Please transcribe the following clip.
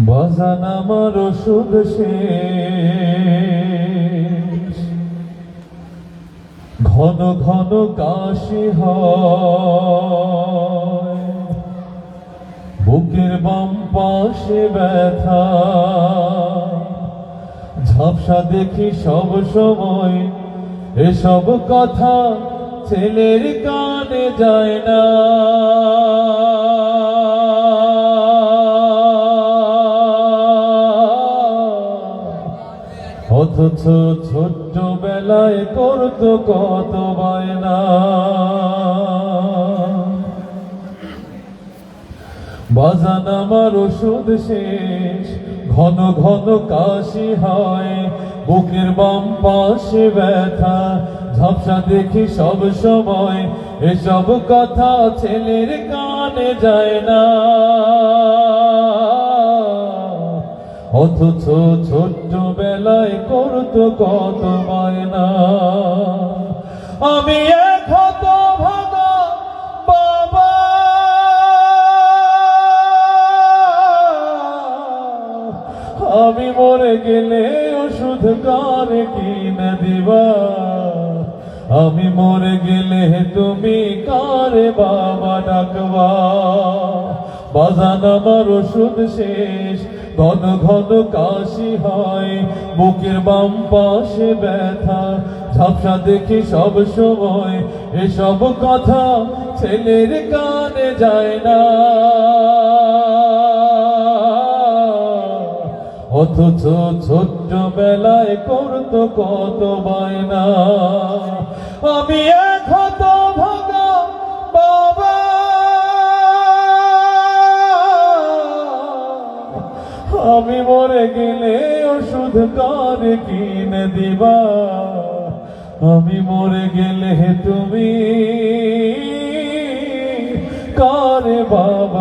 বাজান আমার ওষুধ শেষ, ঘন ঘন কাশি হয়, বুকের বাম পাশে ব্যথা, ঝাপসা দেখি সব সময়, এসব কথা ছেলের কানে যায় না। অথচ ছোট্ট বেলায় করতো কত বায়না। বাজান আমার ওষুধ শেষ, ঘন ঘন কাশি হয়, বুকের বাম পাশে ব্যথা, ঝাপসা দেখি সব সময়, এসব কথা ছেলের কানে যায় না। অথচ ছোট্ট বেলায় করতো কত বায়না। আমি এক হতভাগা বাবা, আমি মরে গেলে ওষুধ কারে কিনে দিবা? আমি মরে গেলে তুমি কারে বাবা ডাকবা? বাজান আমার ওষুধ শেষ, ঘন ঘন কাশি হয়, বুকের বাম পাশে ব্যথা, ঝাপসা দেখি সব সময়, এসব কথা ছেলের কানে যায় না। অথচ ছোট্ট বেলায় করতো কত বায়না। আমি এক হতভাগা বাবা, আমি মরে গেলে ওষুধ কারে কিনে দিবা? আমি মরে গেলে তুমি কারে বাবা